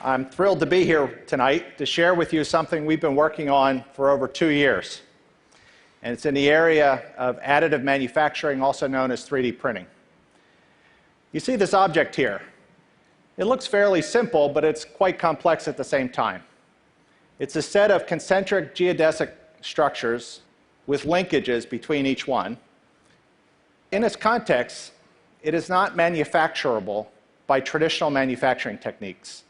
I'm thrilled to be here tonight to share with you something we've been working on for over 2 years. And it's in the area of additive manufacturing, also known as 3D printing. You see this object here. It looks fairly simple, but it's quite complex at the same time. It's a set of concentric geodesic structures with linkages between each one. In its context, it is not manufacturable by traditional manufacturing techniques.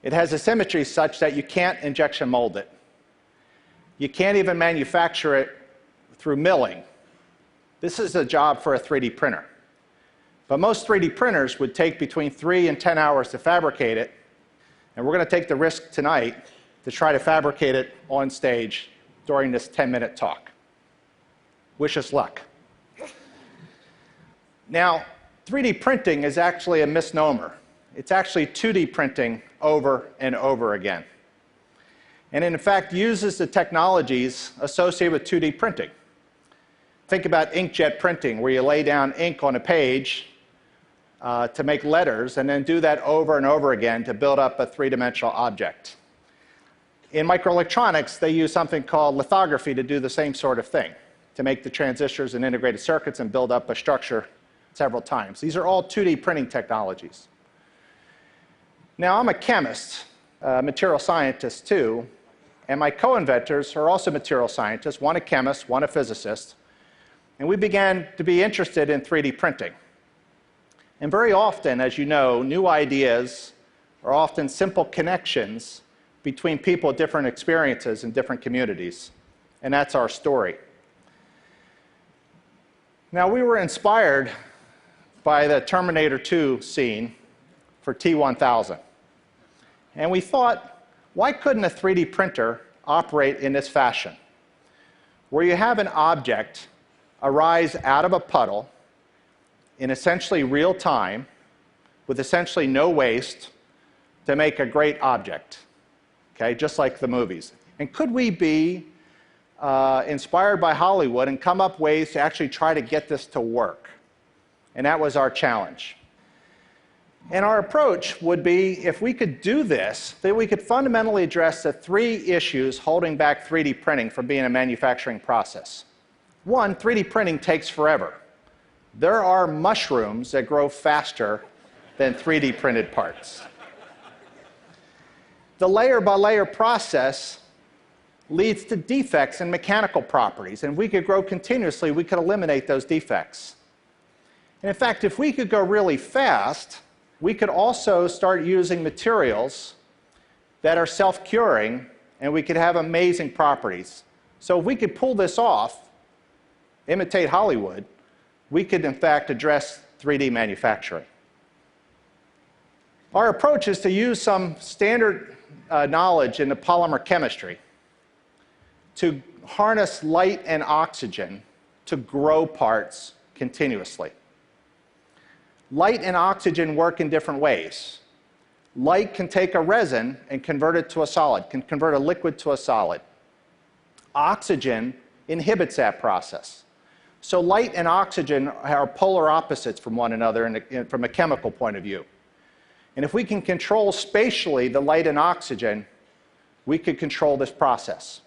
It has a symmetry such that you can't injection mold it. You can't even manufacture it through milling. This is a job for a 3D printer. But most 3D printers would take between 3 and 10 hours to fabricate it, and we're going to take the risk tonight to try to fabricate it on stage during this 10-minute talk. Wish us luck. Now, 3D printing is actually a misnomer. It's actually 2D printing over and over again. And in fact, uses the technologies associated with 2D printing. Think about inkjet printing, where you lay down ink on a page to make letters, and then do that over and over again to build up a three-dimensional object. In microelectronics, they use something called lithography to do the same sort of thing, to make the transistors and integrated circuits and build up a structure several times. These are all 2D printing technologies. Now, I'm a chemist, a material scientist too, and my co-inventors are also material scientists, one a chemist, one a physicist, and we began to be interested in 3D printing. And very often, as you know, new ideas are often simple connections between people with different experiences in different communities, and that's our story. Now, we were inspired by the Terminator 2 scene for T-1000. And we thought, why couldn't a 3D printer operate in this fashion, where you have an object arise out of a puddle in essentially real time, with essentially no waste, to make a great object, okay, just like the movies. And could we be inspired by Hollywood and come up with ways to actually try to get this to work? And that was our challenge. And our approach would be, if we could do this, then we could fundamentally address the 3 issues holding back 3D printing from being a manufacturing process. One, 3D printing takes forever. There are mushrooms that grow faster than 3D printed parts. The layer-by-layer process leads to defects in mechanical properties, and if we could grow continuously, we could eliminate those defects. And in fact, if we could go really fast, we could also start using materials that are self-curing, and we could have amazing properties. So if we could pull this off, imitate Hollywood, we could in fact address 3D manufacturing. Our approach is to use some standard knowledge in the polymer chemistry to harness light and oxygen to grow parts continuously. Light and oxygen work in different ways. Light can take a resin and convert it to a solid, can convert a liquid to a solid. Oxygen inhibits that process. So light and oxygen are polar opposites from one another from a chemical point of view. And if we can control spatially the light and oxygen, we could control this process.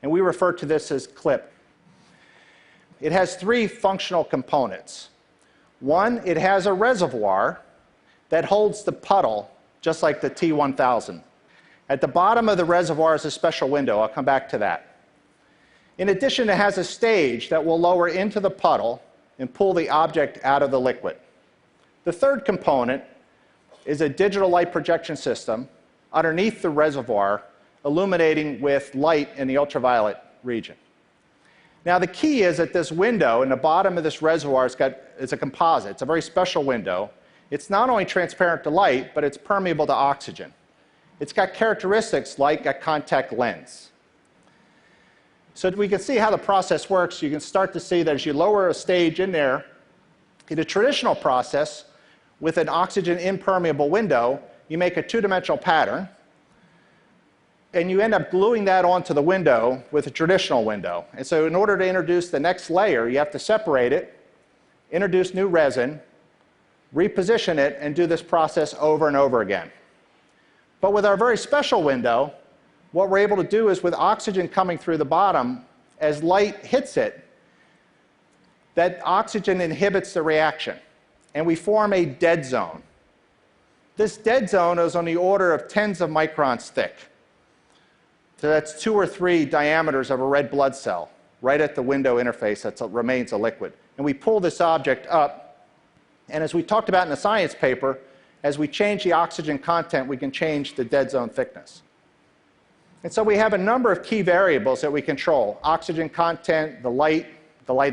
And we refer to this as CLIP. It has 3 functional components. One, it has a reservoir that holds the puddle, just like the T-1000. At the bottom of the reservoir is a special window. I'll come back to that. In addition, it has a stage that will lower into the puddle and pull the object out of the liquid. The third component is a digital light projection system underneath the reservoir, illuminating with light in the ultraviolet region. Now, the key is that this window in the bottom of this reservoir is a composite. It's a very special window. It's not only transparent to light, but it's permeable to oxygen. It's got characteristics like a contact lens. So we can see how the process works. You can start to see that as you lower a stage in there, in a traditional process with an oxygen impermeable window, you make a 2-dimensional pattern, and you end up gluing that onto the window with a traditional window. And so in order to introduce the next layer, you have to separate it, introduce new resin, reposition it, and do this process over and over again. But with our very special window, what we're able to do is with oxygen coming through the bottom, as light hits it, that oxygen inhibits the reaction, and we form a dead zone. This dead zone is on the order of tens of microns thick. So that's 2 or 3 diameters of a red blood cell, right at the window interface that remains a liquid. And we pull this object up, and as we talked about in the science paper, as we change the oxygen content, we can change the dead zone thickness. And so we have a number of key variables that we control: oxygen content, the light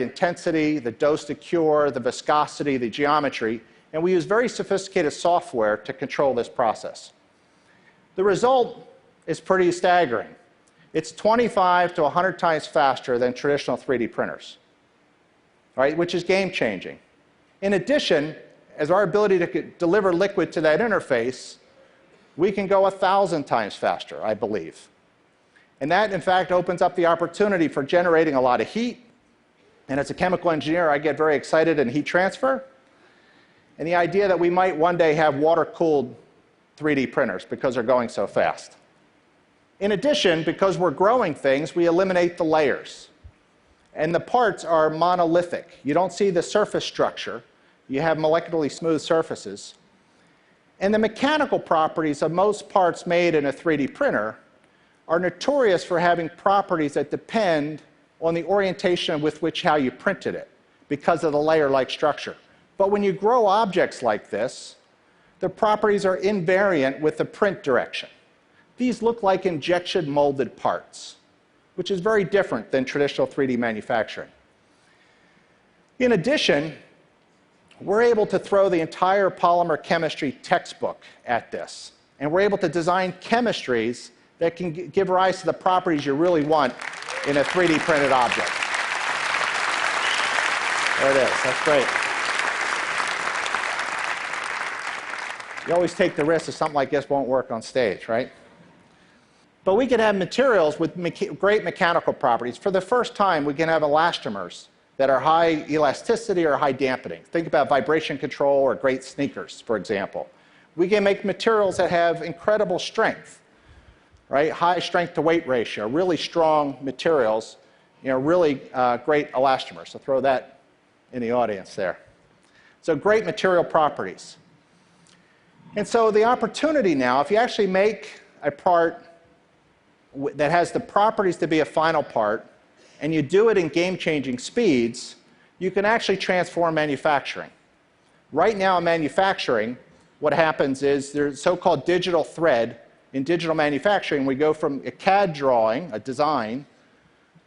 intensity, the dose to cure, the viscosity, the geometry, and we use very sophisticated software to control this process. The result is pretty staggering. It's 25 to 100 times faster than traditional 3D printers, right, which is game-changing. In addition, as our ability to deliver liquid to that interface, we can go 1,000 times faster, I believe. And that, in fact, opens up the opportunity for generating a lot of heat. And as a chemical engineer, I get very excited in heat transfer. And the idea that we might one day have water-cooled 3D printers because they're going so fast. In addition, because we're growing things, we eliminate the layers. And the parts are monolithic. You don't see the surface structure. You have molecularly smooth surfaces. And the mechanical properties of most parts made in a 3D printer are notorious for having properties that depend on the orientation with which how you printed it, because of the layer-like structure. But when you grow objects like this, the properties are invariant with the print direction. These look like injection molded parts, which is very different than traditional 3D manufacturing. In addition, we're able to throw the entire polymer chemistry textbook at this, and we're able to design chemistries that can give rise to the properties you really want in a 3D printed object. There it is. That's great. You always take the risk that something like this won't work on stage, right? But we can have materials with great mechanical properties. For the first time, we can have elastomers that are high elasticity or high dampening. Think about vibration control or great sneakers, for example. We can make materials that have incredible strength, right? High strength to weight ratio, really strong materials, really great elastomers. So throw that in the audience there. So great material properties. And so the opportunity now, if you actually make a part that has the properties to be a final part, and you do it in game-changing speeds, you can actually transform manufacturing. Right now in manufacturing, what happens is there's so-called digital thread. In digital manufacturing, we go from a CAD drawing, a design,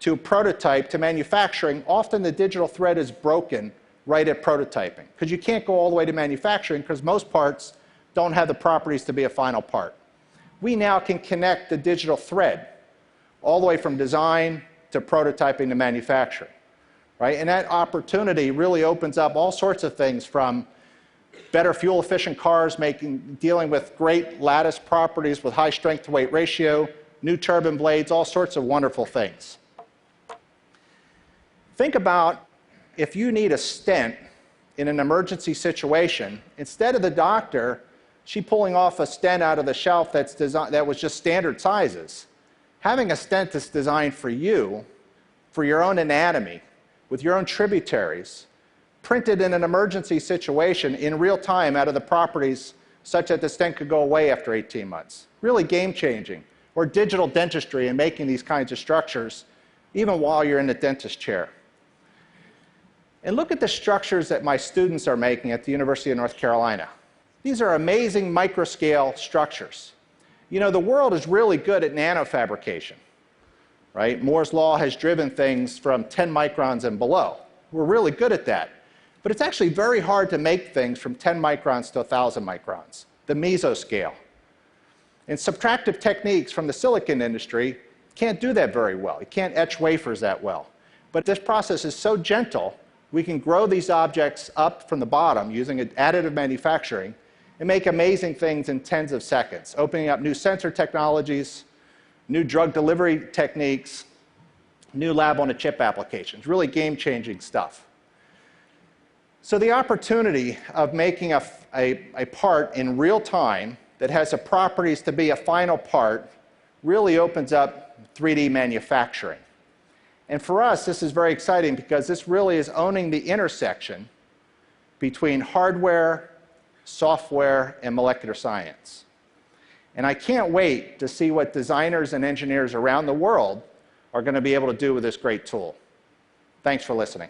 to a prototype to manufacturing. Often the digital thread is broken right at prototyping, because you can't go all the way to manufacturing because most parts don't have the properties to be a final part. We now can connect the digital thread all the way from design to prototyping to manufacturing, right? And that opportunity really opens up all sorts of things, from better fuel-efficient cars, dealing with great lattice properties with high strength to weight ratio, new turbine blades, all sorts of wonderful things. Think about if you need a stent in an emergency situation, instead of the doctor pulling off a stent out of the shelf that was just standard sizes, having a stent that's designed for you, for your own anatomy, with your own tributaries, printed in an emergency situation in real time out of the properties such that the stent could go away after 18 months. Really game-changing. Or digital dentistry and making these kinds of structures even while you're in the dentist chair. And look at the structures that my students are making at the University of North Carolina. These are amazing microscale structures. The world is really good at nanofabrication, right? Moore's law has driven things from 10 microns and below. We're really good at that. But it's actually very hard to make things from 10 microns to 1,000 microns, the mesoscale. And subtractive techniques from the silicon industry can't do that very well. You can't etch wafers that well. But this process is so gentle, we can grow these objects up from the bottom using additive manufacturing and make amazing things in tens of seconds, opening up new sensor technologies, new drug delivery techniques, new lab-on-a-chip applications, really game-changing stuff. So the opportunity of making a part in real time that has the properties to be a final part really opens up 3D manufacturing. And for us, this is very exciting because this really is owning the intersection between hardware, software, and molecular science. And I can't wait to see what designers and engineers around the world are going to be able to do with this great tool. Thanks for listening.